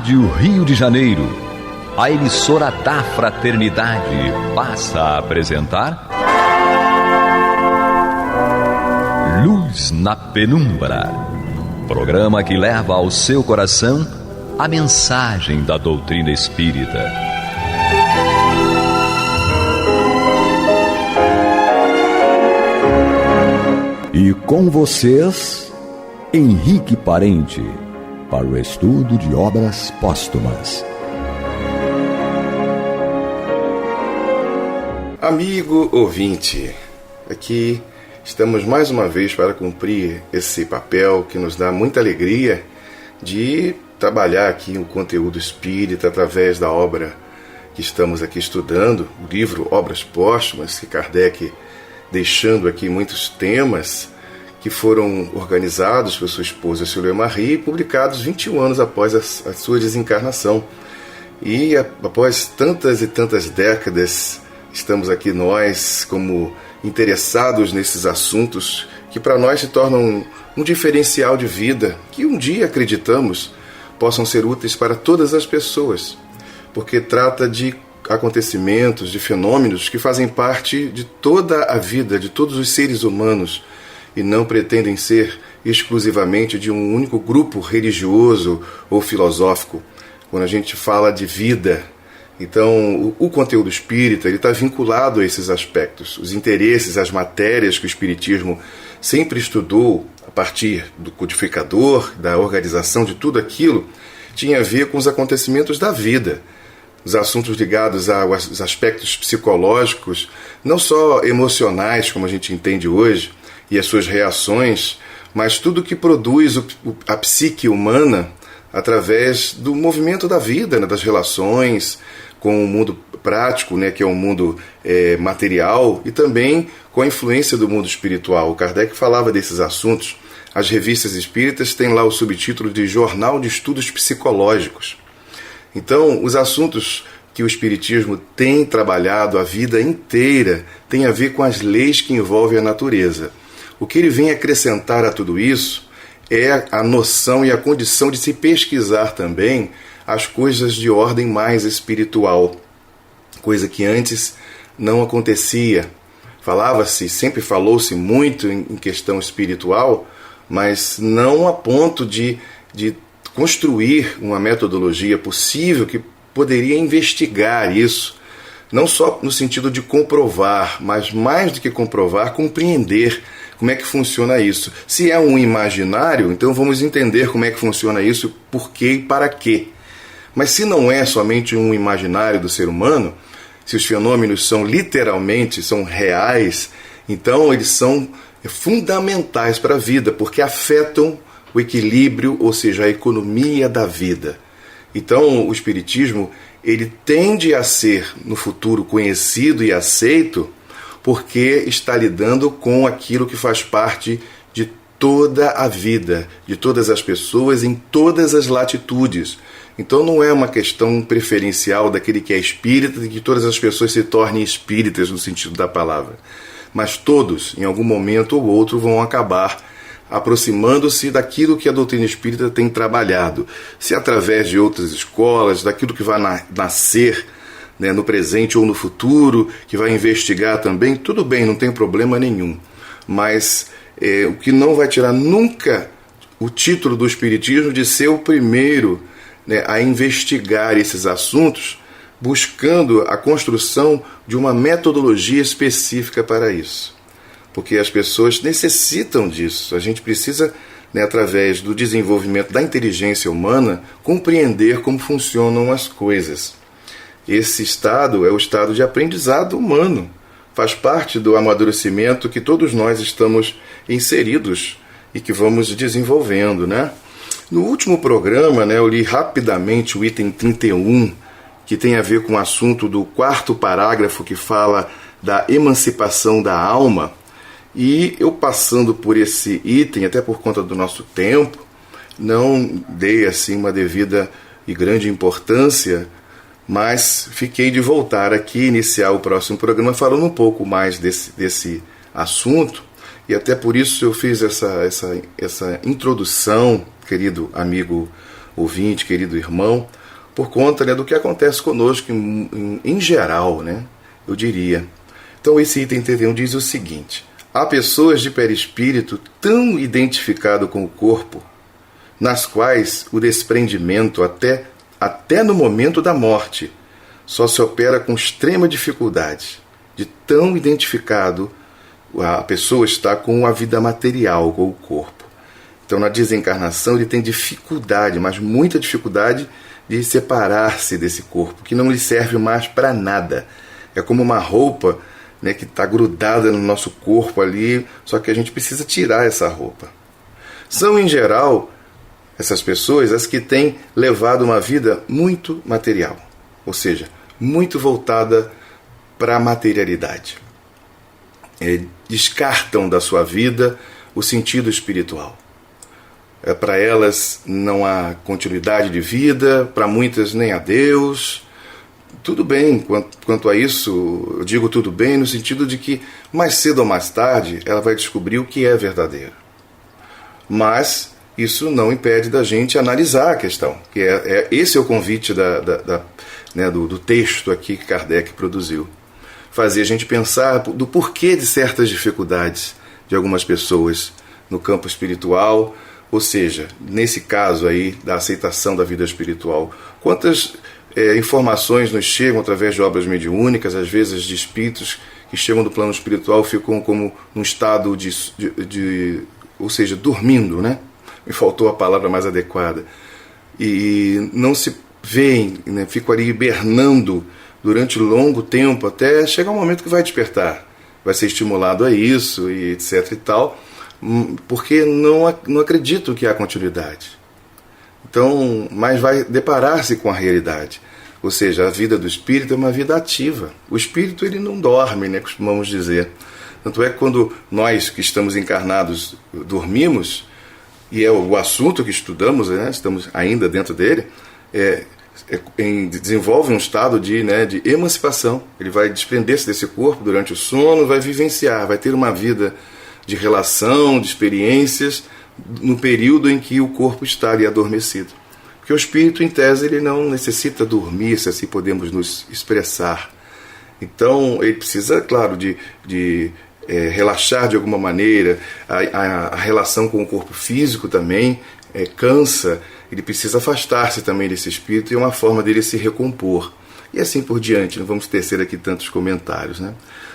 Rádio Rio de Janeiro, a emissora da Fraternidade, passa a apresentar Luz na Penumbra, programa que leva ao seu coração a mensagem da doutrina espírita. E com vocês, Henrique Parente, para o estudo de obras póstumas. Amigo ouvinte, aqui estamos mais uma vez para cumprir esse papel que nos dá muita alegria de trabalhar aqui o conteúdo espírita através da obra que estamos aqui estudando, o livro Obras Póstumas, que Kardec, deixando aqui muitos temas que foram organizados por sua esposa Silvia Marie e publicados 21 anos após a sua desencarnação. E após tantas e tantas décadas, estamos aqui nós como interessados nesses assuntos que para nós se tornam um diferencial de vida, que um dia acreditamos possam ser úteis para todas as pessoas, porque trata de acontecimentos, de fenômenos que fazem parte de toda a vida, de todos os seres humanos, e não pretendem ser exclusivamente de um único grupo religioso ou filosófico. Quando a gente fala de vida, então o conteúdo espírita está vinculado a esses aspectos. Os interesses, as matérias que o Espiritismo sempre estudou a partir do codificador, da organização de tudo aquilo, tinha a ver com os acontecimentos da vida. Os assuntos ligados aos aspectos psicológicos, não só emocionais, como a gente entende hoje, e as suas reações, mas tudo que produz a psique humana através do movimento da vida, né, das relações com o mundo prático, né, que é o mundo material, e também com a influência do mundo espiritual. O Kardec falava desses assuntos. As revistas espíritas têm lá o subtítulo de Jornal de Estudos Psicológicos. Então, os assuntos que o Espiritismo tem trabalhado a vida inteira têm a ver com as leis que envolvem a natureza. O que ele vem acrescentar a tudo isso é a noção e a condição de se pesquisar também as coisas de ordem mais espiritual, coisa que antes não acontecia. Sempre falou-se muito em questão espiritual, mas não a ponto de construir uma metodologia possível que poderia investigar isso, não só no sentido de comprovar, mas mais do que comprovar, compreender como é que funciona isso. Se é um imaginário, então vamos entender como é que funciona isso, por quê e para quê. Mas se não é somente um imaginário do ser humano, se os fenômenos são reais, então eles são fundamentais para a vida, porque afetam o equilíbrio, ou seja, a economia da vida. Então o Espiritismo ele tende a ser no futuro conhecido e aceito porque está lidando com aquilo que faz parte de toda a vida, de todas as pessoas, em todas as latitudes. Então não é uma questão preferencial daquele que é espírita, de que todas as pessoas se tornem espíritas no sentido da palavra. Mas todos, em algum momento ou outro, vão acabar aproximando-se daquilo que a doutrina espírita tem trabalhado, se através de outras escolas, daquilo que vai nascer, né, no presente ou no futuro, que vai investigar também, tudo bem, não tem problema nenhum. Mas o que não vai tirar nunca o título do Espiritismo de ser o primeiro, né, a investigar esses assuntos, buscando a construção de uma metodologia específica para isso. Porque as pessoas necessitam disso. A gente precisa, né, através do desenvolvimento da inteligência humana, compreender como funcionam as coisas. Esse estado é o estado de aprendizado humano. Faz parte do amadurecimento que todos nós estamos inseridos e que vamos desenvolvendo, né? No último programa, né, eu li rapidamente o item 31, que tem a ver com o assunto do 4º parágrafo que fala da emancipação da alma. E eu passando por esse item, até por conta do nosso tempo, não dei assim uma devida e grande importância, mas fiquei de voltar aqui, iniciar o próximo programa falando um pouco mais desse assunto, e até por isso eu fiz essa introdução, querido amigo ouvinte, querido irmão, por conta, né, do que acontece conosco em geral, né, eu diria. Então esse item 31 diz o seguinte: há pessoas de perispírito tão identificado com o corpo, nas quais o desprendimento até no momento da morte só se opera com extrema dificuldade, de tão identificado a pessoa está com a vida material, com o corpo. Então na desencarnação ele tem dificuldade, mas muita dificuldade, de separar-se desse corpo, que não lhe serve mais para nada. É como uma roupa, né, que está grudada no nosso corpo ali, só que a gente precisa tirar essa roupa. São, em geral, essas pessoas as que têm levado uma vida muito material, ou seja, muito voltada para a materialidade. Descartam da sua vida o sentido espiritual. Para elas não há continuidade de vida, para muitas nem há Deus. Tudo bem, quanto a isso, eu digo tudo bem no sentido de que mais cedo ou mais tarde ela vai descobrir o que é verdadeiro. Mas isso não impede da gente analisar a questão, que esse é o convite do texto aqui que Kardec produziu. Fazer a gente pensar do porquê de certas dificuldades de algumas pessoas no campo espiritual, ou seja, nesse caso aí da aceitação da vida espiritual. Quantas informações nos chegam através de obras mediúnicas, às vezes de espíritos que chegam do plano espiritual, ficam como num estado ou seja, dormindo, né? Me faltou a palavra mais adequada. E não se veem, né? Ficam ali hibernando durante longo tempo, até chegar um momento que vai despertar. Vai ser estimulado a isso, e etc e tal, porque não acredito que há continuidade. Então, mas vai deparar-se com a realidade. Ou seja, a vida do espírito é uma vida ativa. O espírito ele não dorme, né, costumamos dizer. Tanto é que quando nós que estamos encarnados dormimos, e é o assunto que estudamos, né, estamos ainda dentro dele, desenvolve um estado de emancipação. Ele vai desprender-se desse corpo durante o sono, vai vivenciar, vai ter uma vida de relação, de experiências, no período em que o corpo está ali adormecido. Porque o espírito, em tese, ele não necessita dormir, se assim podemos nos expressar. Então, ele precisa, claro, de relaxar de alguma maneira. A relação com o corpo físico também cansa. Ele precisa afastar-se também desse espírito, e é uma forma dele se recompor. E assim por diante, não vamos tecer aqui tantos comentários, né?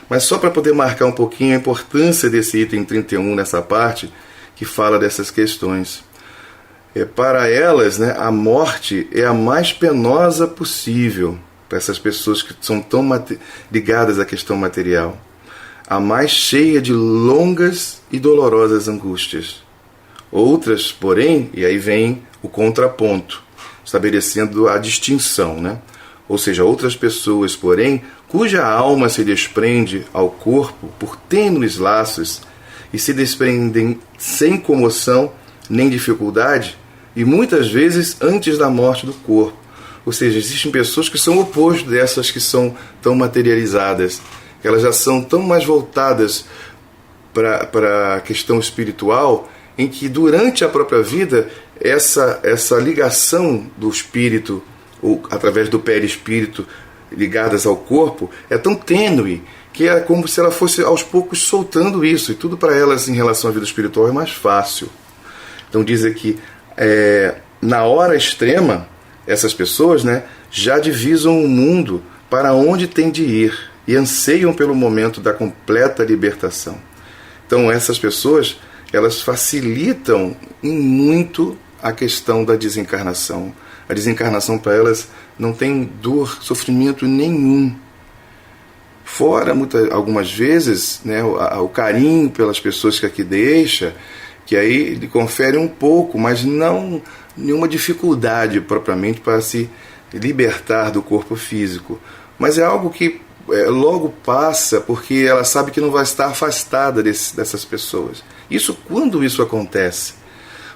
Mas só para poder marcar um pouquinho a importância desse item 31 nessa parte, que fala dessas questões. Para elas, né, a morte é a mais penosa possível, para essas pessoas que são tão ligadas à questão material. A mais cheia de longas e dolorosas angústias. Outras, porém, e aí vem o contraponto, estabelecendo a distinção, né? Ou seja, outras pessoas, porém, cuja alma se desprende ao corpo por tênues laços e se desprendem sem comoção nem dificuldade, e muitas vezes antes da morte do corpo. Ou seja, existem pessoas que são o oposto dessas que são tão materializadas, que elas já são tão mais voltadas para a questão espiritual, em que durante a própria vida essa ligação do espírito, ou através do perispírito, ligadas ao corpo, é tão tênue que é como se ela fosse aos poucos soltando isso, e tudo para elas em relação à vida espiritual é mais fácil. Então diz aqui, na hora extrema, essas pessoas, né, já divisam o mundo para onde tem de ir e anseiam pelo momento da completa libertação. Então essas pessoas, elas facilitam em muito a questão da desencarnação. A desencarnação para elas não tem dor, sofrimento nenhum. Fora, algumas vezes, né, o carinho pelas pessoas que aqui deixa, que aí lhe confere um pouco, mas não nenhuma dificuldade propriamente para se libertar do corpo físico. Mas é algo que logo passa, porque ela sabe que não vai estar afastada dessas pessoas. Isso quando isso acontece.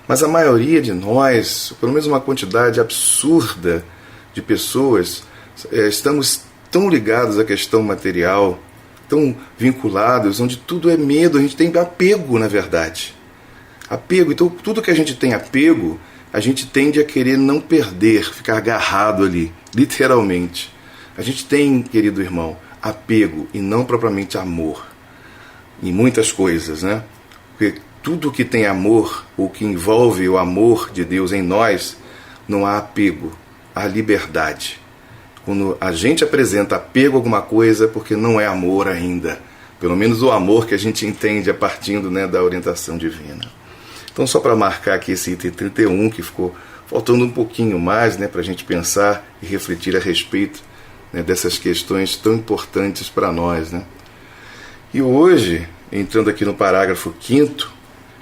Mas a maioria de nós, pelo menos uma quantidade absurda de pessoas, estamos tão ligados à questão material, tão vinculados, onde tudo é medo, a gente tem apego, na verdade. Apego, então tudo que a gente tem apego a gente tende a querer não perder, ficar agarrado ali, literalmente. A gente tem, querido irmão, apego e não propriamente amor em muitas coisas, né? Porque tudo que tem amor, ou que envolve o amor de Deus em nós, não há apego, há liberdade. Quando a gente apresenta apego a alguma coisa, porque não é amor ainda. Pelo menos o amor que a gente entende a partindo, né, da orientação divina. Então, só para marcar aqui esse item 31, que ficou faltando um pouquinho mais, né, para a gente pensar e refletir a respeito, né, dessas questões tão importantes para nós, né? E hoje, entrando aqui no parágrafo 5º,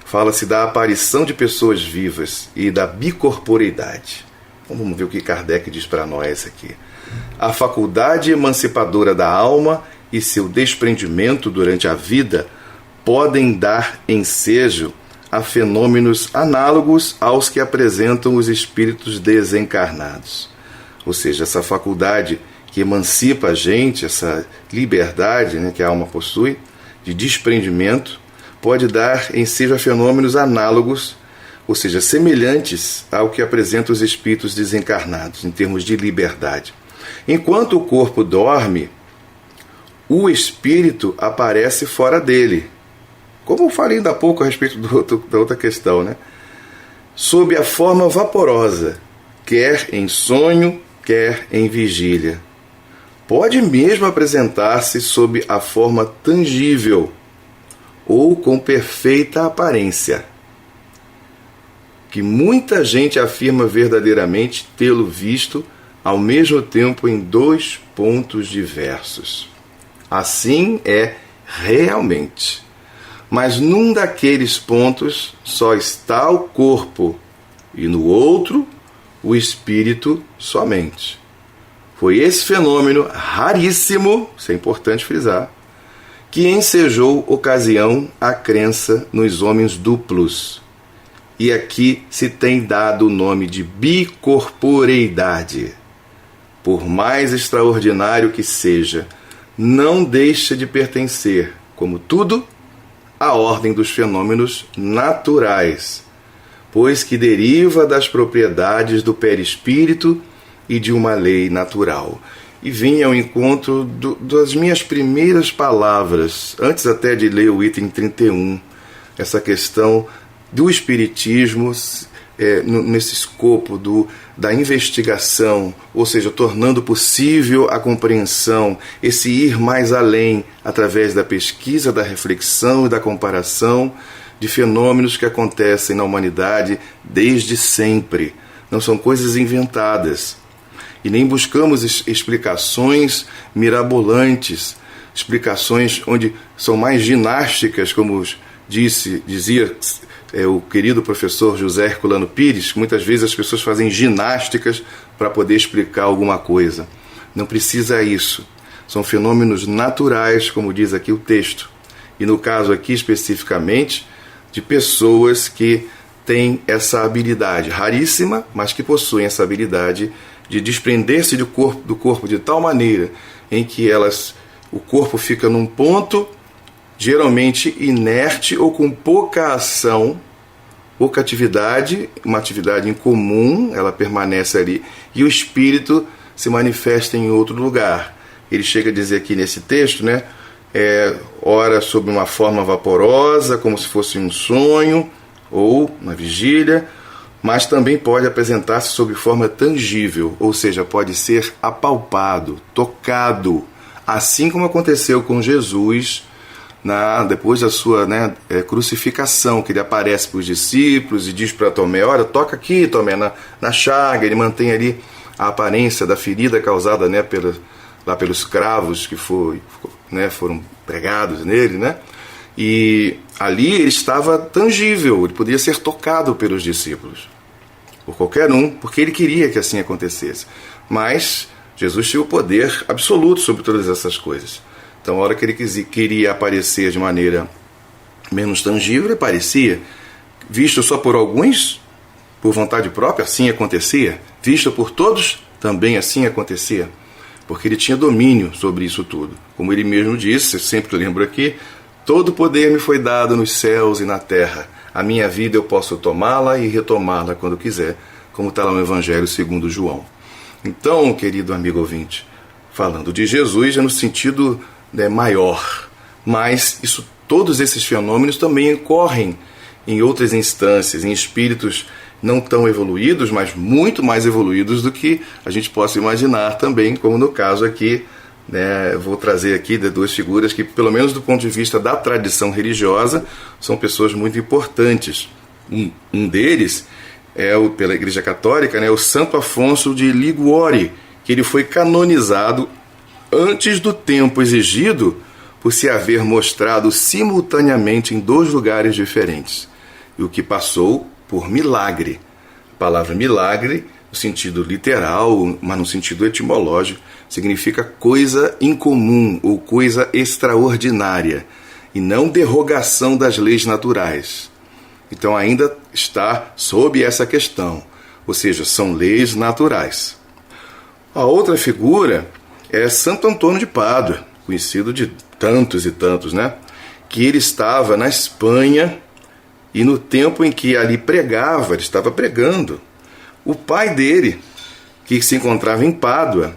fala-se da aparição de pessoas vivas e da bicorporeidade. Então, vamos ver o que Kardec diz para nós aqui. A faculdade emancipadora da alma e seu desprendimento durante a vida podem dar ensejo a fenômenos análogos aos que apresentam os espíritos desencarnados. Ou seja, essa faculdade que emancipa a gente, essa liberdade, né, que a alma possui, de desprendimento, pode dar ensejo a fenômenos análogos, ou seja, semelhantes ao que apresentam os espíritos desencarnados, em termos de liberdade. Enquanto o corpo dorme, o espírito aparece fora dele. Como eu falei ainda há pouco a respeito da outra questão, né? Sob a forma vaporosa, quer em sonho, quer em vigília. Pode mesmo apresentar-se sob a forma tangível ou com perfeita aparência, que muita gente afirma verdadeiramente tê-lo visto ao mesmo tempo em 2 pontos diversos. Assim é realmente. Mas num daqueles pontos só está o corpo, e no outro o espírito somente. Foi esse fenômeno raríssimo, isso é importante frisar, que ensejou ocasião à crença nos homens duplos. E aqui se tem dado o nome de bicorporeidade. Por mais extraordinário que seja, não deixa de pertencer, como tudo, à ordem dos fenômenos naturais, pois que deriva das propriedades do perispírito e de uma lei natural. E vim ao encontro das minhas primeiras palavras, antes até de ler o item 31, essa questão do espiritismo nesse escopo da investigação, ou seja, tornando possível a compreensão, esse ir mais além, através da pesquisa, da reflexão e da comparação de fenômenos que acontecem na humanidade desde sempre. Não são coisas inventadas. E nem buscamos explicações mirabolantes, explicações onde são mais ginásticas, como dizia o querido professor José Herculano Pires. Muitas vezes as pessoas fazem ginásticas para poder explicar alguma coisa. Não precisa isso. São fenômenos naturais, como diz aqui o texto. E no caso aqui especificamente, de pessoas que têm essa habilidade raríssima, mas que possuem essa habilidade de desprender-se do corpo de tal maneira em que o corpo fica num ponto, geralmente inerte ou com pouca ação, pouca atividade, uma atividade incomum, ela permanece ali, e o espírito se manifesta em outro lugar. Ele chega a dizer aqui nesse texto, né, ora sob uma forma vaporosa, como se fosse um sonho, ou na vigília, mas também pode apresentar-se sob forma tangível, ou seja, pode ser apalpado, tocado, assim como aconteceu com Jesus depois da sua crucificação, que ele aparece para os discípulos e diz para Tomé: olha, toca aqui, Tomé, na chaga. Ele mantém ali a aparência da ferida causada pelos cravos que foram pregados nele, né? E ali ele estava tangível, ele podia ser tocado pelos discípulos, por qualquer um, porque ele queria que assim acontecesse. Mas Jesus tinha o poder absoluto sobre todas essas coisas. Então, a hora que ele queria aparecer de maneira menos tangível, ele aparecia. Visto só por alguns, por vontade própria, assim acontecia. Visto por todos, também assim acontecia. Porque ele tinha domínio sobre isso tudo. Como ele mesmo disse, eu sempre lembro aqui: todo poder me foi dado nos céus e na terra. a minha vida eu posso tomá-la e retomá-la quando quiser, como está lá no Evangelho segundo João. Então, querido amigo ouvinte, falando de Jesus é no sentido maior, mas todos esses fenômenos também ocorrem em outras instâncias, em espíritos não tão evoluídos, mas muito mais evoluídos do que a gente possa imaginar também, como no caso aqui, eu vou trazer aqui duas figuras que, pelo menos do ponto de vista da tradição religiosa, são pessoas muito importantes. Um deles é, pela Igreja Católica, o Santo Afonso de Liguori, que ele foi canonizado antes do tempo exigido por se haver mostrado simultaneamente em 2 lugares diferentes, e o que passou por milagre. A palavra milagre, no sentido literal, mas no sentido etimológico, significa coisa incomum ou coisa extraordinária, e não derrogação das leis naturais. Então ainda está sob essa questão, ou seja, são leis naturais. A outra figura é Santo Antônio de Pádua, conhecido de tantos e tantos, que ele estava na Espanha e no tempo em que ali pregava, ele estava pregando. O pai dele, que se encontrava em Pádua,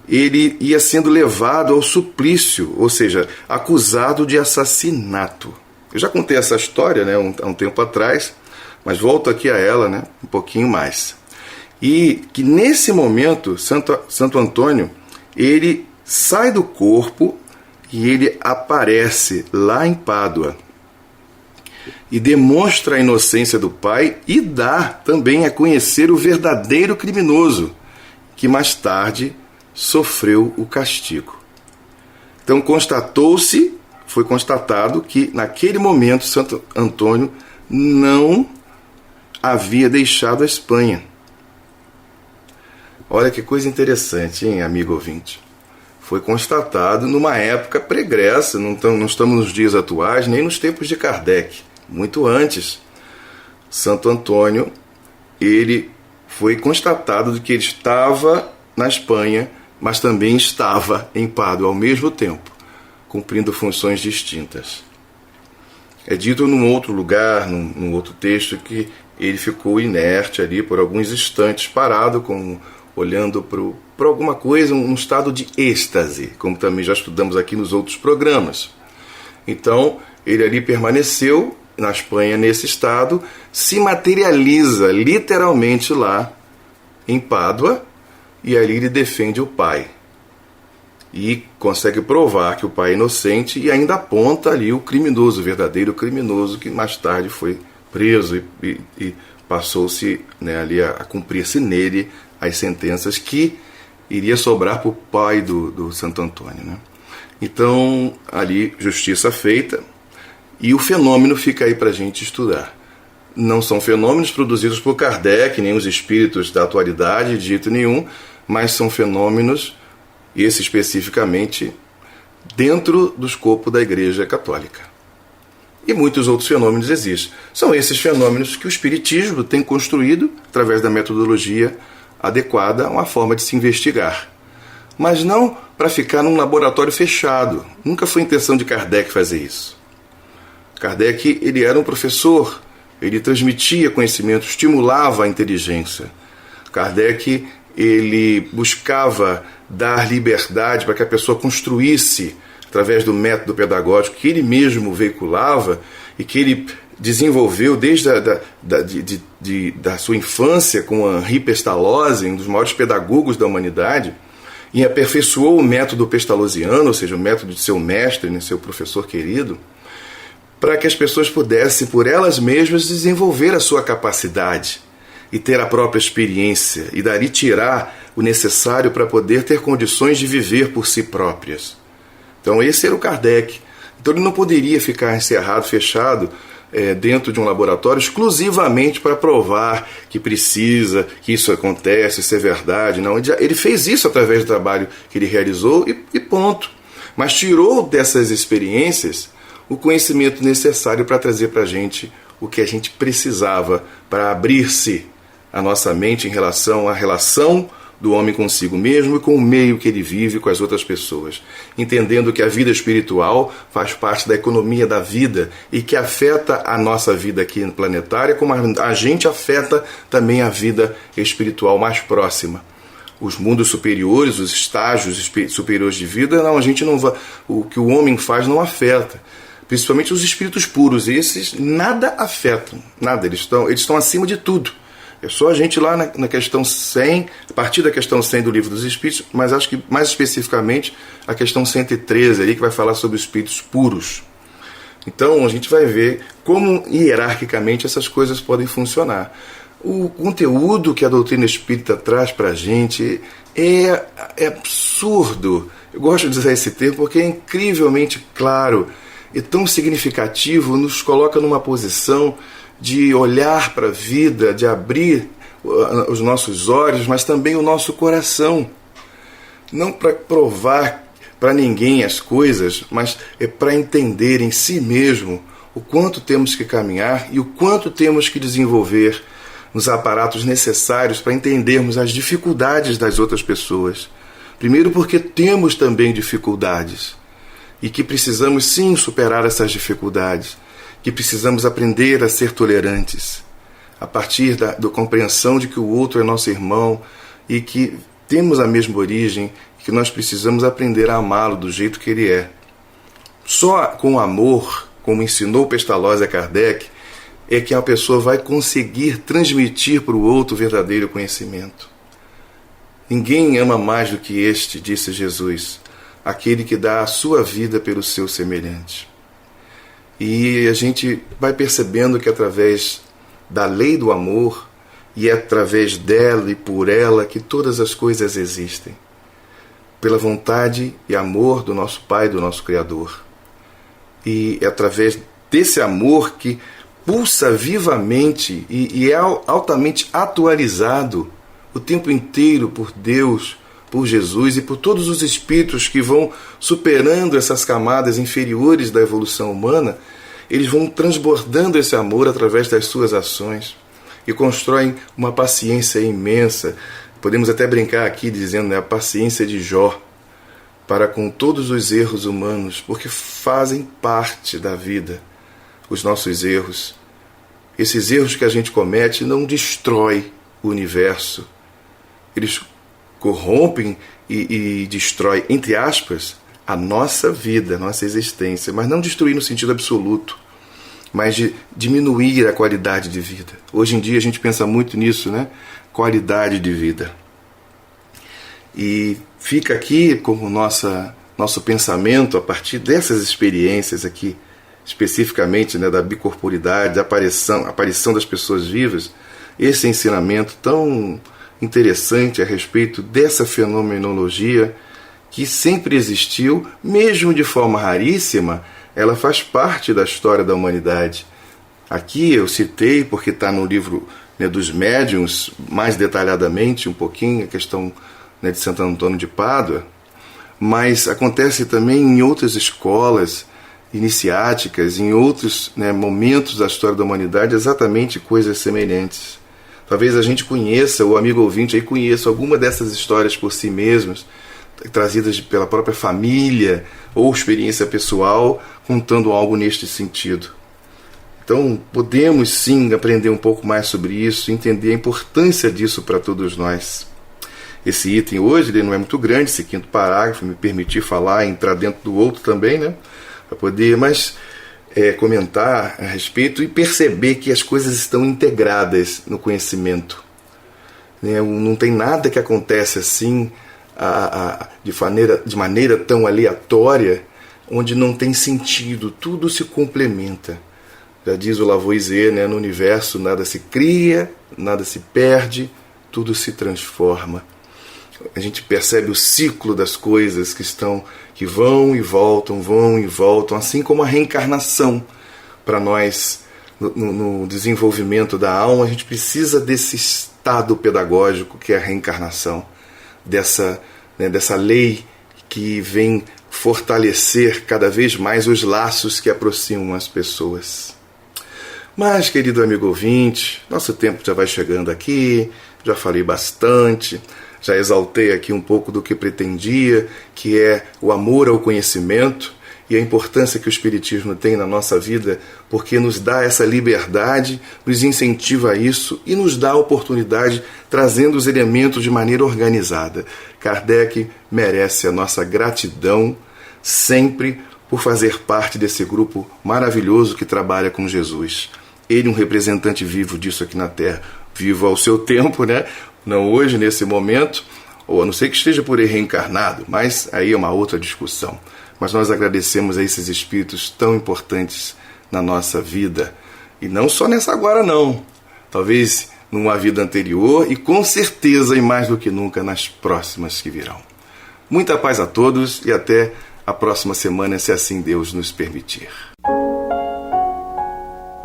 ele ia sendo levado ao suplício, ou seja, acusado de assassinato. Eu já contei essa história há um tempo atrás, mas volto aqui a ela um pouquinho mais. E que nesse momento, Santo Antônio, ele sai do corpo e ele aparece lá em Pádua e demonstra a inocência do pai e dá também a conhecer o verdadeiro criminoso, que mais tarde sofreu o castigo. Então foi constatado que naquele momento Santo Antônio não havia deixado a Espanha. Olha que coisa interessante, hein, amigo ouvinte? Foi constatado numa época pregressa, não estamos nos dias atuais, nem nos tempos de Kardec, muito antes. Santo Antônio, ele foi constatado de que ele estava na Espanha, mas também estava em Pádua ao mesmo tempo, cumprindo funções distintas. É dito num outro lugar, num outro texto, que ele ficou inerte ali por alguns instantes, parado, olhando para alguma coisa, um estado de êxtase, como também já estudamos aqui nos outros programas. Então, ele ali permaneceu na Espanha nesse estado, se materializa literalmente lá em Pádua, e ali ele defende o pai. E consegue provar que o pai é inocente e ainda aponta ali o criminoso, o verdadeiro criminoso, que mais tarde foi preso e passou-se ali a cumprir-se nele as sentenças que iria sobrar para o pai do Santo Antônio. Então, ali, justiça feita, e o fenômeno fica aí para a gente estudar. Não são fenômenos produzidos por Kardec, nem os espíritos da atualidade, de jeito nenhum, mas são fenômenos, esse especificamente, dentro do escopo da Igreja Católica. E muitos outros fenômenos existem. São esses fenômenos que o Espiritismo tem construído, através da metodologia adequada, uma forma de se investigar. Mas não para ficar num laboratório fechado. Nunca foi intenção de Kardec fazer isso. Kardec, ele era um professor, ele transmitia conhecimento, estimulava a inteligência. Kardec, ele buscava dar liberdade para que a pessoa construísse, através do método pedagógico que ele mesmo veiculava e que ele desenvolveu desde da sua infância com Henri Pestalozzi, um dos maiores pedagogos da humanidade, e aperfeiçoou o método pestalozziano, ou seja, o método de seu mestre, seu professor querido, para que as pessoas pudessem, por elas mesmas, desenvolver a sua capacidade e ter a própria experiência, e dali tirar o necessário para poder ter condições de viver por si próprias. Então esse era o Kardec. Então ele não poderia ficar encerrado, fechado, dentro de um laboratório exclusivamente para provar que precisa, que isso acontece, isso é verdade. Não, ele fez isso através do trabalho que ele realizou e ponto. Mas tirou dessas experiências o conhecimento necessário para trazer para a gente o que a gente precisava para abrir-se a nossa mente em relação à relação do homem consigo mesmo e com o meio que ele vive com as outras pessoas, entendendo que a vida espiritual faz parte da economia da vida e que afeta a nossa vida aqui planetária, como a gente afeta também a vida espiritual mais próxima. Os mundos superiores, os estágios superiores de vida, não, a gente não vai, o que o homem faz não afeta. Principalmente os espíritos puros, esses nada afetam, nada, eles estão acima de tudo. É só a gente lá na questão 100, a partir da questão 100 do Livro dos Espíritos, mas acho que mais especificamente a questão 113 ali, que vai falar sobre os espíritos puros. Então a gente vai ver como hierarquicamente essas coisas podem funcionar. O conteúdo que a doutrina espírita traz para a gente é absurdo. Eu gosto de usar esse termo porque é incrivelmente claro e tão significativo, nos coloca numa posição de olhar para a vida, de abrir os nossos olhos, mas também o nosso coração. Não para provar para ninguém as coisas, mas é para entender em si mesmo o quanto temos que caminhar e o quanto temos que desenvolver nos aparatos necessários para entendermos as dificuldades das outras pessoas. Primeiro porque temos também dificuldades e que precisamos sim superar essas dificuldades, que precisamos aprender a ser tolerantes, a partir da compreensão de que o outro é nosso irmão e que temos a mesma origem e que nós precisamos aprender a amá-lo do jeito que ele é. Só com amor, como ensinou Pestalozzi a Kardec, é que a pessoa vai conseguir transmitir para o outro o verdadeiro conhecimento. Ninguém ama mais do que este, disse Jesus, aquele que dá a sua vida pelo seu semelhante. E a gente vai percebendo que através da lei do amor e através dela e por ela que todas as coisas existem. Pela vontade e amor do nosso Pai, do nosso Criador. E é através desse amor que pulsa vivamente e é altamente atualizado o tempo inteiro por Deus, por Jesus e por todos os espíritos que vão superando essas camadas inferiores da evolução humana. Eles vão transbordando esse amor através das suas ações e constroem uma paciência imensa. Podemos até brincar aqui dizendo, né, a paciência de Jó para com todos os erros humanos, porque fazem parte da vida os nossos erros. Esses erros que a gente comete não destrói o universo. Eles corrompem e destrói, entre aspas, a nossa vida, a nossa existência, mas não destruir no sentido absoluto, mas de diminuir a qualidade de vida. Hoje em dia a gente pensa muito nisso, né? Qualidade de vida. E fica aqui como nosso pensamento, a partir dessas experiências aqui, especificamente, né, da bicorporidade, da aparição das pessoas vivas, esse ensinamento tão interessante a respeito dessa fenomenologia que sempre existiu, mesmo de forma raríssima, ela faz parte da história da humanidade. Aqui eu citei, porque está no livro, né, dos médiuns, mais detalhadamente um pouquinho, a questão, né, de Santo Antônio de Pádua, mas acontece também em outras escolas iniciáticas, em outros, né, momentos da história da humanidade, exatamente coisas semelhantes. Talvez a gente conheça, o amigo ouvinte aí conheça alguma dessas histórias por si mesmos, trazidas pela própria família ou experiência pessoal, contando algo neste sentido. Então, podemos sim aprender um pouco mais sobre isso, entender a importância disso para todos nós. Esse item hoje ele não é muito grande, esse quinto parágrafo, me permitir falar, entrar dentro do outro também, né? Para poder comentar a respeito e perceber que as coisas estão integradas no conhecimento. Não tem nada que acontece assim de maneira tão aleatória, onde não tem sentido, tudo se complementa. Já diz o Lavoisier, né, no universo nada se cria, nada se perde, tudo se transforma. A gente percebe o ciclo das coisas que vão e voltam, assim como a reencarnação. Para nós, no desenvolvimento da alma, a gente precisa desse estado pedagógico que é a reencarnação, dessa lei que vem fortalecer cada vez mais os laços que aproximam as pessoas. Mas, querido amigo ouvinte, nosso tempo já vai chegando aqui, já falei bastante. já exaltei aqui um pouco do que pretendia, que é o amor ao conhecimento e a importância que o Espiritismo tem na nossa vida, porque nos dá essa liberdade, nos incentiva a isso e nos dá a oportunidade, trazendo os elementos de maneira organizada. Kardec merece a nossa gratidão sempre por fazer parte desse grupo maravilhoso que trabalha com Jesus. Ele, um representante vivo disso aqui na Terra, vivo ao seu tempo, né? Não hoje, nesse momento, ou a não ser que esteja por aí reencarnado, mas aí é uma outra discussão. Mas nós agradecemos a esses espíritos tão importantes na nossa vida. E não só nessa agora, não. Talvez numa vida anterior e com certeza, e mais do que nunca, nas próximas que virão. Muita paz a todos e até a próxima semana, se assim Deus nos permitir.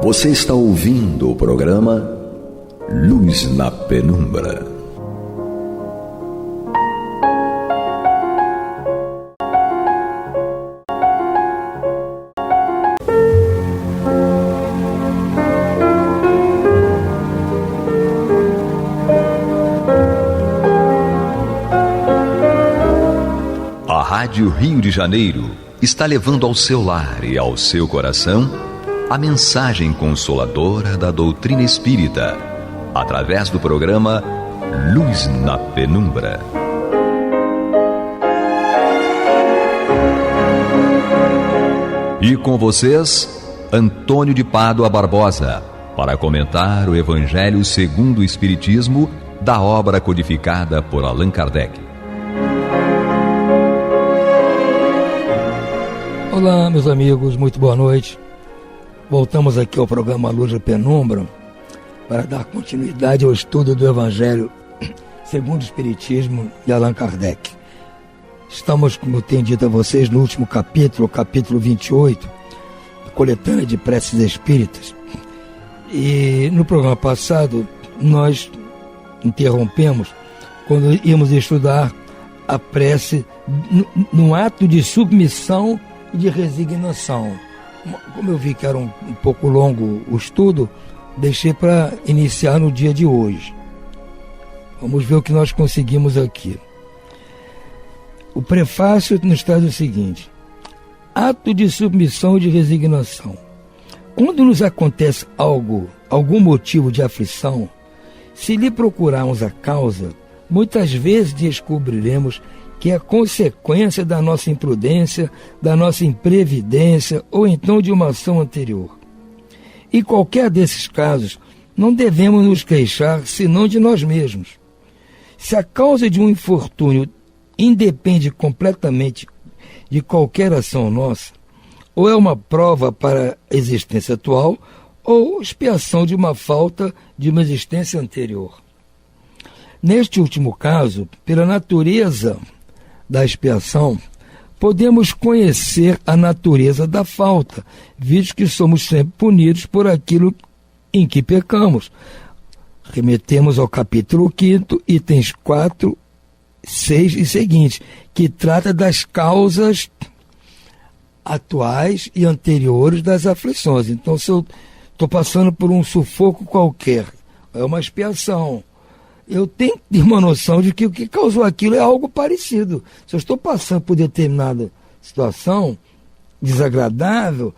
Você está ouvindo o programa Luz na Penumbra. A Rádio Rio de Janeiro está levando ao seu lar e ao seu coração a mensagem consoladora da doutrina espírita, através do programa Luz na Penumbra. E com vocês, Antônio de Pádua Barbosa, para comentar o Evangelho segundo o Espiritismo da obra codificada por Allan Kardec. Olá, meus amigos, muito boa noite. Voltamos aqui ao programa Luz na Penumbra para dar continuidade ao estudo do Evangelho segundo o Espiritismo de Allan Kardec. Estamos, como eu tenho dito a vocês, no último capítulo, capítulo 28, coletânea de preces espíritas. E no programa passado, nós interrompemos quando íamos estudar a prece num ato de submissão e de resignação. Como eu vi que era um pouco longo o estudo, deixei para iniciar no dia de hoje. Vamos ver o que nós conseguimos aqui. O prefácio nos traz o seguinte: ato de submissão e de resignação. Quando nos acontece algum motivo de aflição, se lhe procurarmos a causa, muitas vezes descobriremos que é consequência da nossa imprudência, da nossa imprevidência ou então de uma ação anterior. Em qualquer desses casos, não devemos nos queixar senão de nós mesmos. Se a causa de um infortúnio independe completamente de qualquer ação nossa, ou é uma prova para a existência atual, ou expiação de uma falta de uma existência anterior. Neste último caso, pela natureza da expiação, podemos conhecer a natureza da falta, visto que somos sempre punidos por aquilo em que pecamos. Remetemos ao capítulo 5, itens 4, 6 e seguintes, que trata das causas atuais e anteriores das aflições. Então, se eu estou passando por um sufoco qualquer, é uma expiação, eu tenho que ter uma noção de que o que causou aquilo é algo parecido. Se eu estou passando por determinada situação desagradável,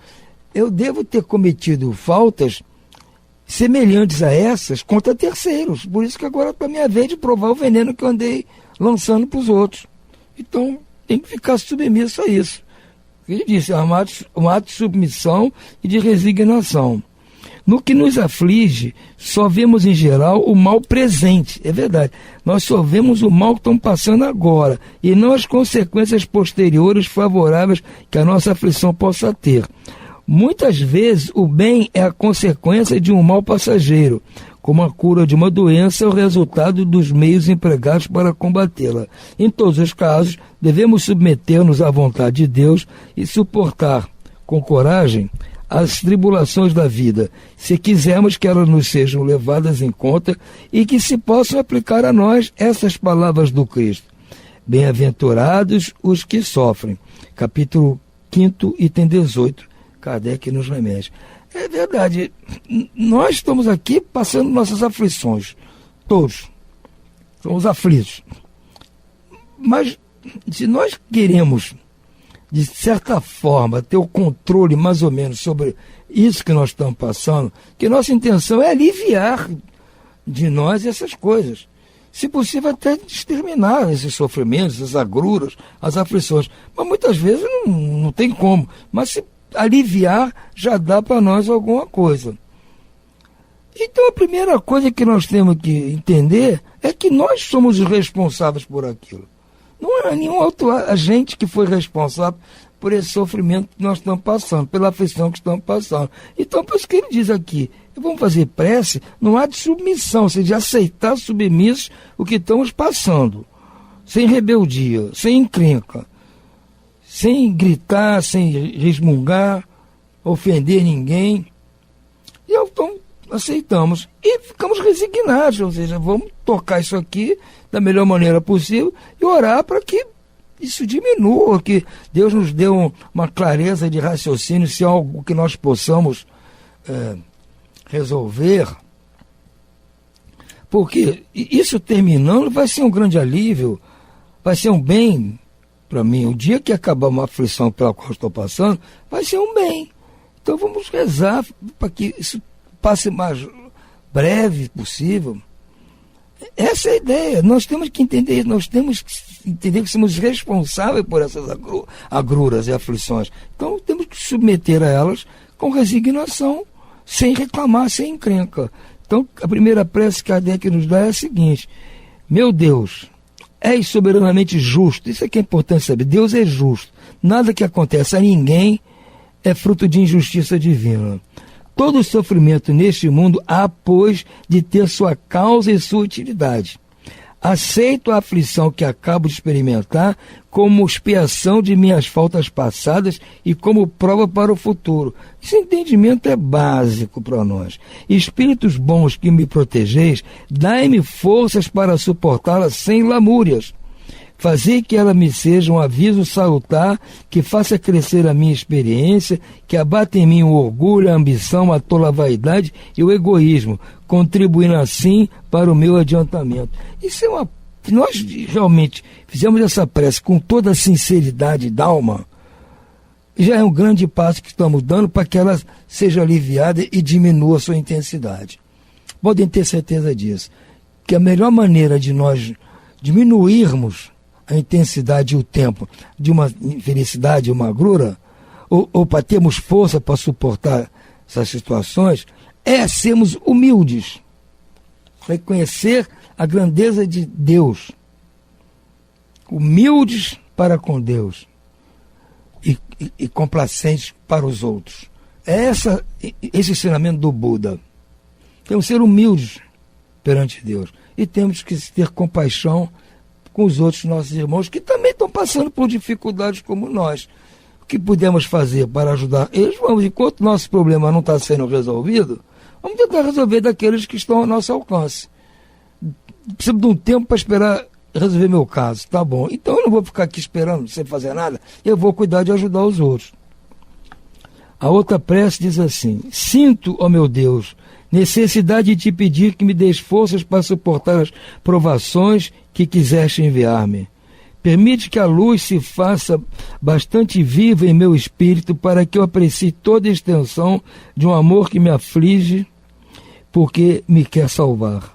eu devo ter cometido faltas semelhantes a essas contra terceiros. Por isso que agora está a minha vez de provar o veneno que eu andei lançando para os outros. Então, tem que ficar submisso a isso. Ele disse, é um ato de submissão e de resignação. No que nos aflige, só vemos em geral o mal presente. É verdade. Nós só vemos o mal que estamos passando agora e não as consequências posteriores favoráveis que a nossa aflição possa ter. Muitas vezes o bem é a consequência de um mal passageiro, como a cura de uma doença é o resultado dos meios empregados para combatê-la. Em todos os casos, devemos submeter-nos à vontade de Deus e suportar com coragem as tribulações da vida, se quisermos que elas nos sejam levadas em conta e que se possam aplicar a nós essas palavras do Cristo. Bem-aventurados os que sofrem. Capítulo 5, item 18, Kardec nos remete. É verdade, nós estamos aqui passando nossas aflições, todos somos aflitos, Mas se nós queremos, de certa forma, ter o controle mais ou menos sobre isso que nós estamos passando, que nossa intenção é aliviar de nós essas coisas. Se possível, até exterminar esses sofrimentos, essas agruras, as aflições. Mas muitas vezes não tem como. Mas se aliviar, já dá para nós alguma coisa. Então a primeira coisa que nós temos que entender é que nós somos os responsáveis por aquilo. Não é nenhum outro agente que foi responsável por esse sofrimento que nós estamos passando, pela aflição que estamos passando. Então, por isso que ele diz aqui, vamos fazer prece, não há de submissão, ou seja, de aceitar submissos o que estamos passando, sem rebeldia, sem encrenca, sem gritar, sem resmungar, ofender ninguém. E então aceitamos e ficamos resignados, ou seja, vamos tocar isso aqui da melhor maneira possível e orar para que isso diminua, que Deus nos dê uma clareza de raciocínio, se é algo que nós possamos resolver, porque isso terminando vai ser um grande alívio, vai ser um bem para mim. O dia que acabar uma aflição pela qual estou passando, vai ser um bem. Então vamos rezar para que isso passe mais breve possível. Essa é a ideia. Nós temos que entender que somos responsáveis por essas agruras e aflições. Então temos que submeter a elas com resignação, sem reclamar, sem encrenca. Então a primeira prece que Kardec nos dá é a seguinte: meu Deus, és soberanamente justo. Isso é que é importante saber. Deus é justo. Nada que acontece a ninguém é fruto de injustiça divina. Todo sofrimento neste mundo há, pois, de ter sua causa e sua utilidade. Aceito a aflição que acabo de experimentar como expiação de minhas faltas passadas e como prova para o futuro. Esse entendimento é básico para nós. Espíritos bons que me protegeis, dai-me forças para suportá-la sem lamúrias. Fazer que ela me seja um aviso salutar, que faça crescer a minha experiência, que abata em mim o orgulho, a ambição, a tola vaidade e o egoísmo, contribuindo assim para o meu adiantamento. Isso é uma... Se nós realmente fizermos essa prece com toda a sinceridade da alma, já é um grande passo que estamos dando para que ela seja aliviada e diminua a sua intensidade. Podem ter certeza disso, que a melhor maneira de nós diminuirmos a intensidade e o tempo de uma infelicidade, uma agrura, ou para termos força para suportar essas situações, é sermos humildes, reconhecer a grandeza de Deus, humildes para com Deus e complacentes para os outros. É esse ensinamento do Buda. Temos que ser humildes perante Deus e temos que ter compaixão com os outros nossos irmãos que também estão passando por dificuldades como nós. O que podemos fazer para ajudar eles? Vamos, enquanto nosso problema não está sendo resolvido, vamos tentar resolver daqueles que estão ao nosso alcance. Preciso de um tempo para esperar resolver meu caso, tá bom. Então eu não vou ficar aqui esperando sem fazer nada, eu vou cuidar de ajudar os outros. A outra prece diz assim: sinto, ó meu Deus, necessidade de te pedir que me dês forças para suportar as provações que quiseste enviar-me. Permite que a luz se faça bastante viva em meu espírito para que eu aprecie toda a extensão de um amor que me aflige porque me quer salvar.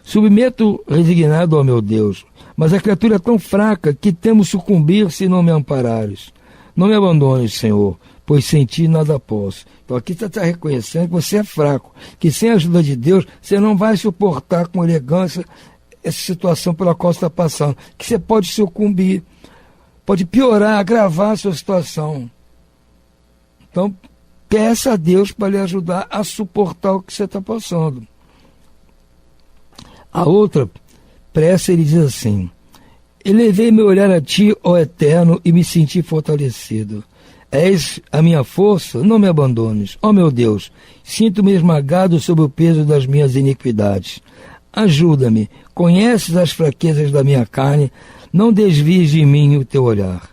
Submeto resignado ao meu Deus, mas a criatura é tão fraca que temo sucumbir se não me amparares. Não me abandones, Senhor, pois sem ti nada posso. Então aqui você está reconhecendo que você é fraco, que sem a ajuda de Deus você não vai suportar com elegância essa situação pela qual você está passando, que você pode sucumbir, pode piorar, agravar a sua situação. Então peça a Deus para lhe ajudar a suportar o que você está passando. A outra prece, ele diz assim: elevei meu olhar a ti, ó Eterno, e me senti fortalecido. És a minha força, não me abandones. Ó meu Deus, sinto-me esmagado sob o peso das minhas iniquidades. Ajuda-me, conheces as fraquezas da minha carne, não desvies de mim o teu olhar.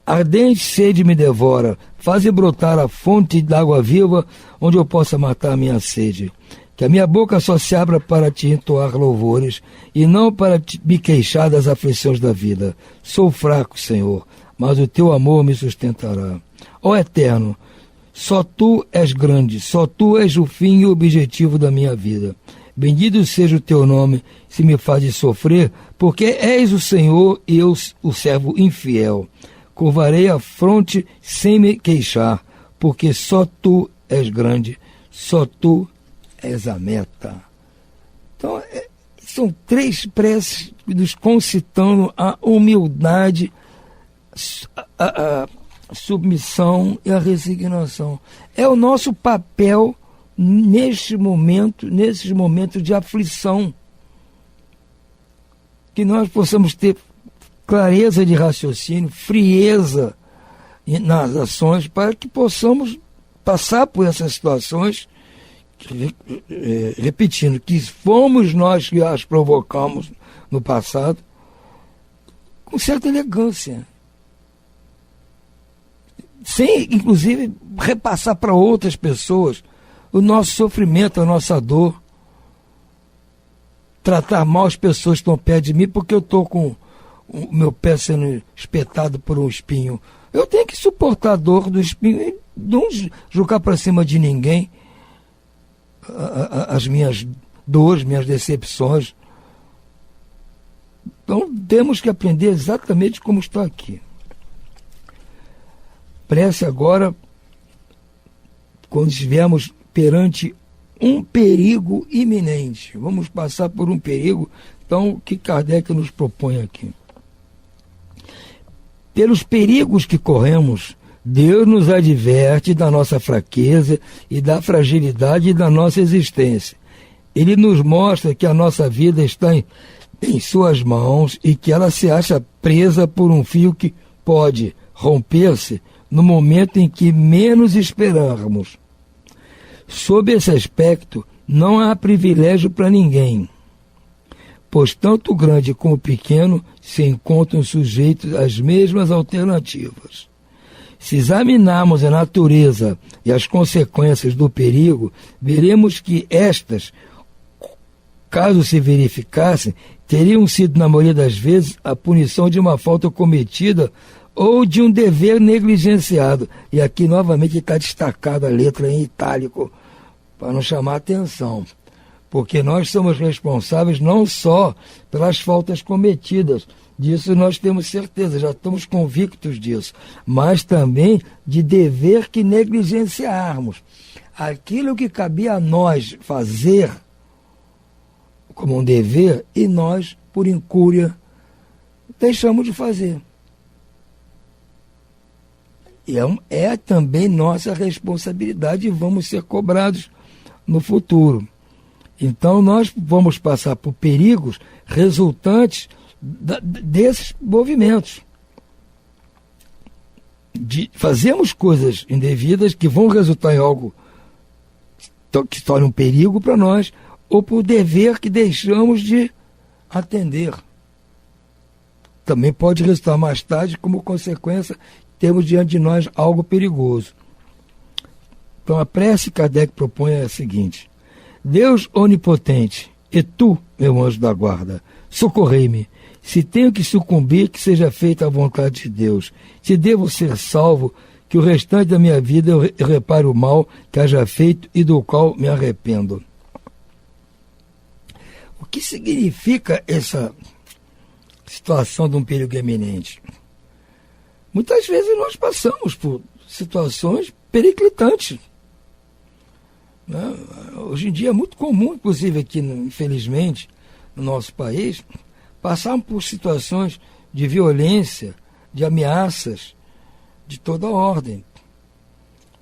Ardente sede me devora, faze brotar a fonte d'água viva, onde eu possa matar a minha sede. Que a minha boca só se abra para te entoar louvores e não para me queixar das aflições da vida. Sou fraco, Senhor, mas o teu amor me sustentará. Ó Eterno, só tu és grande, só tu és o fim e o objetivo da minha vida. Bendito seja o teu nome, se me fazes sofrer, porque és o Senhor e eu o servo infiel. Curvarei a fronte sem me queixar, porque só tu és grande, só tu és a meta. Então, são 3 preces nos concitando a humildade, a submissão e a resignação. É o nosso papel nesses momentos de aflição. Que nós possamos ter clareza de raciocínio, frieza nas ações, para que possamos passar por essas situações, repetindo, que fomos nós que as provocamos no passado, com certa elegância, sem, inclusive, repassar para outras pessoas o nosso sofrimento, a nossa dor, tratar mal as pessoas que estão perto de mim porque eu estou com o meu pé sendo espetado por um espinho. Eu tenho que suportar a dor do espinho e não jogar para cima de ninguém as minhas dores, minhas decepções. Então temos que aprender exatamente como está aqui. Prece agora, quando estivermos perante um perigo iminente. Vamos passar por um perigo. Então, o que Kardec nos propõe aqui? Pelos perigos que corremos, Deus nos adverte da nossa fraqueza e da fragilidade da nossa existência. Ele nos mostra que a nossa vida está em suas mãos e que ela se acha presa por um fio que pode romper-se no momento em que menos esperarmos. Sob esse aspecto, não há privilégio para ninguém, pois tanto o grande como o pequeno se encontram sujeitos às mesmas alternativas. Se examinarmos a natureza e as consequências do perigo, veremos que estas, caso se verificassem, teriam sido, na maioria das vezes, a punição de uma falta cometida ou de um dever negligenciado. E aqui, novamente, está destacada a letra em itálico, para não chamar a atenção. Porque nós somos responsáveis não só pelas faltas cometidas, disso nós temos certeza, já estamos convictos disso, mas também de dever que negligenciarmos. Aquilo que cabia a nós fazer como um dever, e nós, por incúria, deixamos de fazer. E é também nossa responsabilidade e vamos ser cobrados no futuro. Então nós vamos passar por perigos resultantes desses movimentos. Fazemos coisas indevidas que vão resultar em algo que se torne um perigo para nós, ou por dever que deixamos de atender. Também pode resultar mais tarde, como consequência, temos diante de nós algo perigoso. Então a prece que Kardec propõe é a seguinte: Deus onipotente, e tu, meu anjo da guarda, socorrei-me. Se tenho que sucumbir, que seja feita a vontade de Deus. Se devo ser salvo, que o restante da minha vida eu repare o mal que haja feito e do qual me arrependo. O que significa essa situação de um perigo iminente? Muitas vezes nós passamos por situações periclitantes. Hoje em dia é muito comum, inclusive aqui, infelizmente, no nosso país, passarmos por situações de violência, de ameaças, de toda ordem.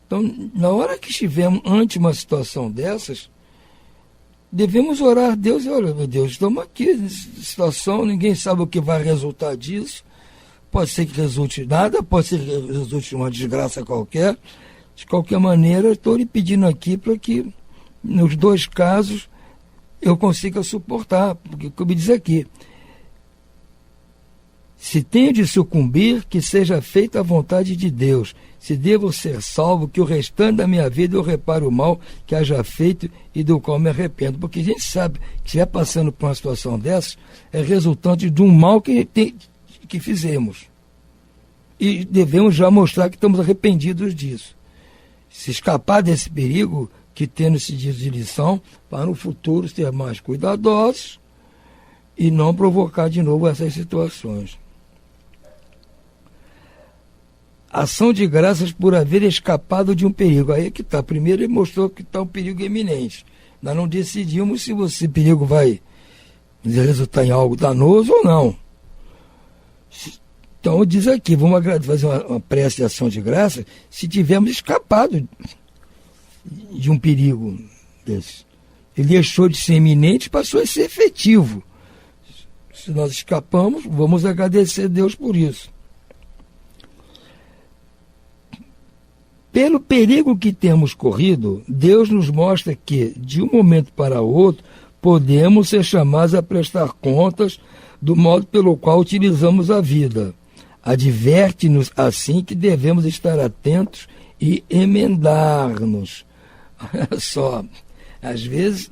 Então, na hora que estivermos ante uma situação dessas, devemos orar a Deus e olha, meu Deus, estamos aqui nessa situação, ninguém sabe o que vai resultar disso. Pode ser que resulte nada, pode ser que resulte uma desgraça qualquer. De qualquer maneira, estou lhe pedindo aqui para que, nos 2 casos, eu consiga suportar. Porque, como diz aqui, Se tenho de sucumbir, que seja feita a vontade de Deus. Se devo ser salvo, que o restante da minha vida eu repare o mal que haja feito e do qual me arrependo. Porque a gente sabe que se estiver passando por uma situação dessas, é resultante de um mal que fizemos. E devemos já mostrar que estamos arrependidos disso. Se escapar desse perigo, que tendo esse dia de lição, para no futuro ser mais cuidadosos e não provocar de novo essas situações. Ação de graças por haver escapado de um perigo. Aí é que está. Primeiro ele mostrou que está um perigo iminente. Nós não decidimos se esse perigo vai resultar em algo danoso ou não. Então diz aqui, vamos fazer uma prece de ação de graças se tivermos escapado de um perigo desse. Ele deixou de ser iminente e passou a ser efetivo. Se nós escapamos, vamos agradecer a Deus por isso. Pelo perigo que temos corrido, Deus nos mostra que, de um momento para outro, podemos ser chamados a prestar contas do modo pelo qual utilizamos a vida. Adverte-nos, assim, que devemos estar atentos e emendar-nos. Olha só, às vezes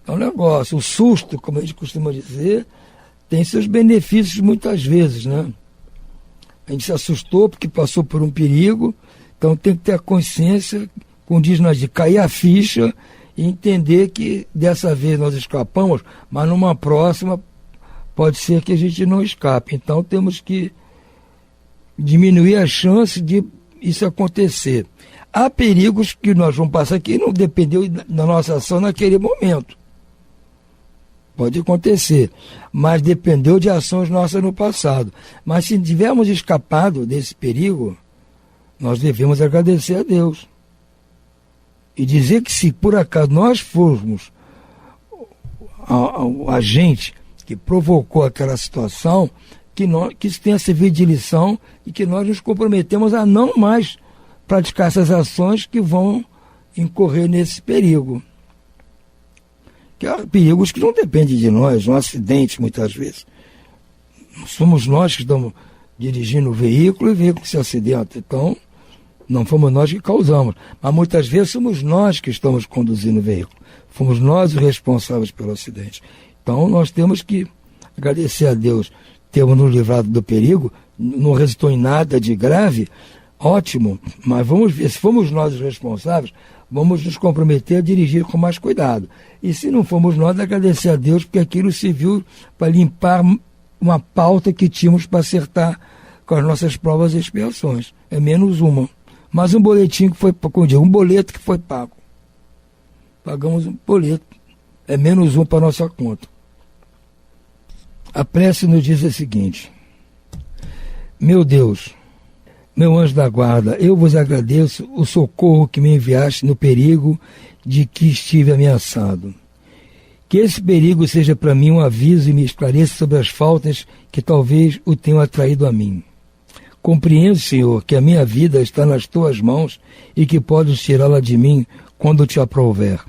é um negócio, o susto, como a gente costuma dizer, tem seus benefícios muitas vezes, né? A gente se assustou porque passou por um perigo. Então tem que ter a consciência, como diz nós, de cair a ficha e entender que dessa vez nós escapamos, mas numa próxima pode ser que a gente não escape. Então temos que diminuir a chance de isso acontecer. Há perigos que nós vamos passar que não dependeu da nossa ação naquele momento. Pode acontecer, mas dependeu de ações nossas no passado. Mas se tivermos escapado desse perigo, nós devemos agradecer a Deus. E dizer que se por acaso nós formos o agente que provocou aquela situação, que isso tenha servido de lição e que nós nos comprometemos a não mais praticar essas ações que vão incorrer nesse perigo. Que há perigos que não dependem de nós, um acidente muitas vezes. Somos nós que estamos dirigindo o veículo e o veículo se acidenta. Então, não fomos nós que causamos, mas muitas vezes somos nós que estamos conduzindo o veículo. Fomos nós os responsáveis pelo acidente. Então nós temos que agradecer a Deus, termos nos livrado do perigo, não resultou em nada de grave, ótimo, mas vamos ver, se fomos nós os responsáveis, vamos nos comprometer a dirigir com mais cuidado. E se não fomos nós, agradecer a Deus, porque aquilo serviu para limpar uma pauta que tínhamos para acertar com as nossas provas e expiações. É menos uma. Mas um boletim que foi, como eu digo, um boleto que foi pago. Pagamos um boleto. É menos um para a nossa conta. A prece nos diz o seguinte: meu Deus, meu anjo da guarda, eu vos agradeço o socorro que me enviaste no perigo de que estive ameaçado. Que esse perigo seja para mim um aviso e me esclareça sobre as faltas que talvez o tenham atraído a mim. Compreendo, Senhor, que a minha vida está nas tuas mãos e que podes tirá-la de mim quando te aprouver.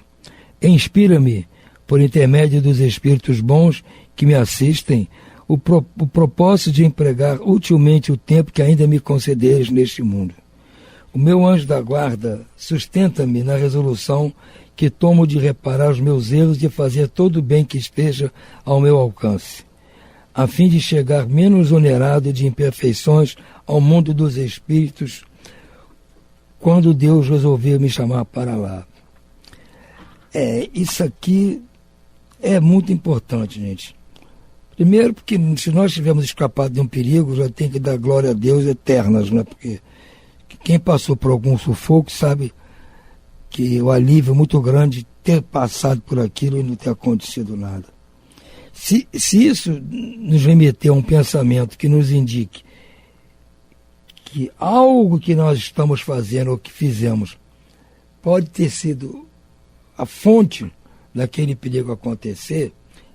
Inspira-me, por intermédio dos espíritos bons que me assistem, o propósito de empregar utilmente o tempo que ainda me concederes neste mundo. O meu anjo da guarda sustenta-me na resolução que tomo de reparar os meus erros e de fazer todo o bem que esteja ao meu alcance, a fim de chegar menos onerado de imperfeições ao mundo dos espíritos, quando Deus resolveu me chamar para lá. Isso aqui é muito importante, gente. Primeiro, porque se nós tivermos escapado de um perigo, já tem que dar glória a Deus eternas, né? Porque quem passou por algum sufoco sabe que o alívio é muito grande ter passado por aquilo e não ter acontecido nada. Se isso nos remeter a um pensamento que nos indique que algo que nós estamos fazendo ou que fizemos pode ter sido a fonte daquele perigo acontecer,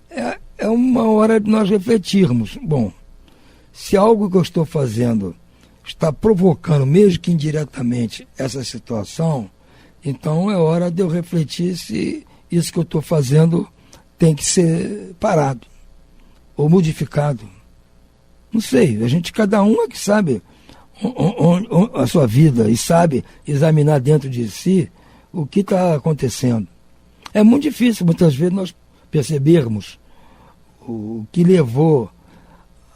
é uma hora de nós refletirmos. Bom, se algo que eu estou fazendo está provocando, mesmo que indiretamente, essa situação, então é hora de eu refletir se isso que eu estou fazendo tem que ser parado ou modificado. Não sei, cada um é que sabe a sua vida e sabe examinar dentro de si o que está acontecendo. É muito difícil, muitas vezes, nós percebermos o que levou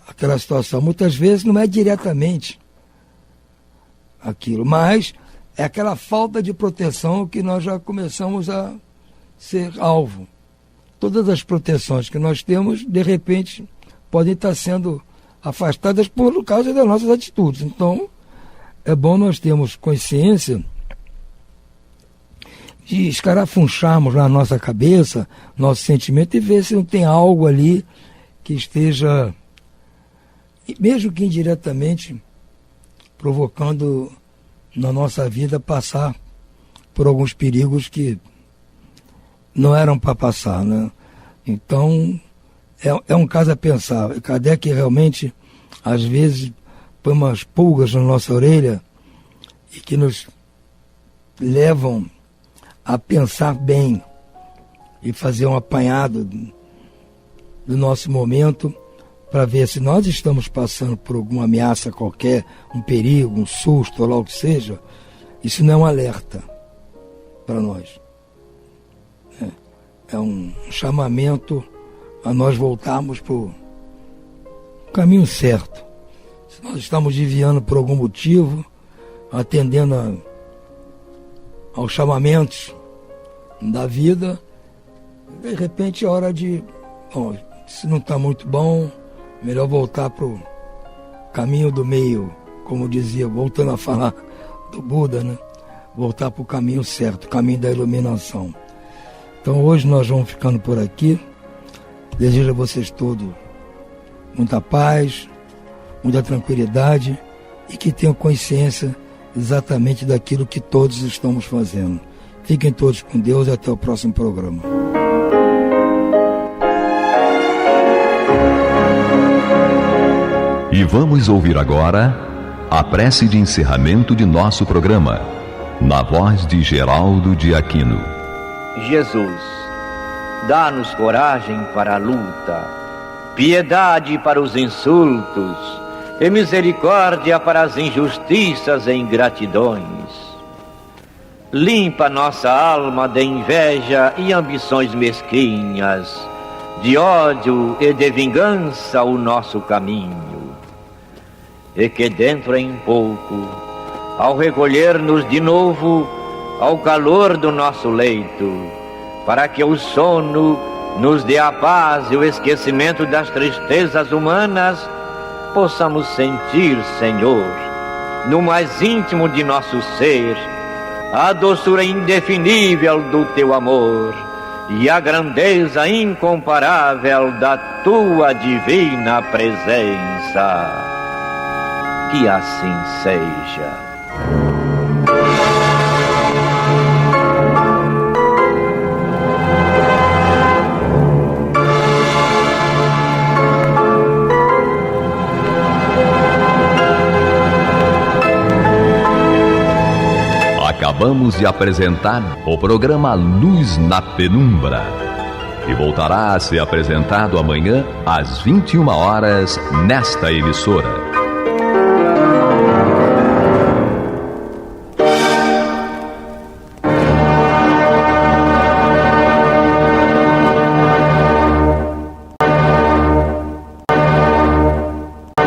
aquela situação. Muitas vezes não é diretamente aquilo, mas é aquela falta de proteção que nós já começamos a ser alvo. Todas as proteções que nós temos, de repente, podem estar sendo afastadas por causa das nossas atitudes. Então, é bom nós termos consciência de escarafuncharmos na nossa cabeça, nosso sentimento, e ver se não tem algo ali que esteja, mesmo que indiretamente, provocando na nossa vida passar por alguns perigos que não eram para passar, né? Então, é um caso a pensar. Kardec realmente, às vezes, põe umas pulgas na nossa orelha e que nos levam a pensar bem e fazer um apanhado do nosso momento para ver se nós estamos passando por alguma ameaça qualquer, um perigo, um susto, ou lá o que seja. Isso não é um alerta para nós. É um chamamento a nós voltarmos para o caminho certo. Se nós estamos desviando por algum motivo, atendendo aos chamamentos da vida, de repente é hora de, se não está muito bom, melhor voltar para o caminho do meio, como dizia, voltando a falar do Buda, né? Voltar para o caminho certo, o caminho da iluminação. Então hoje nós vamos ficando por aqui. Desejo a vocês todos muita paz, muita tranquilidade e que tenham consciência exatamente daquilo que todos estamos fazendo. Fiquem todos com Deus e até o próximo programa. E vamos ouvir agora a prece de encerramento de nosso programa, na voz de Geraldo de Aquino. Jesus, dá-nos coragem para a luta, piedade para os insultos e misericórdia para as injustiças e ingratidões. Limpa nossa alma de inveja e ambições mesquinhas, de ódio e de vingança o nosso caminho. E que dentro em pouco, ao recolher-nos de novo ao calor do nosso leito, para que o sono nos dê a paz e o esquecimento das tristezas humanas, possamos sentir, Senhor, no mais íntimo de nosso ser, a doçura indefinível do Teu amor e a grandeza incomparável da Tua divina presença. Que assim seja. Acabamos de apresentar o programa Luz na Penumbra, que voltará a ser apresentado amanhã às 21 horas nesta emissora.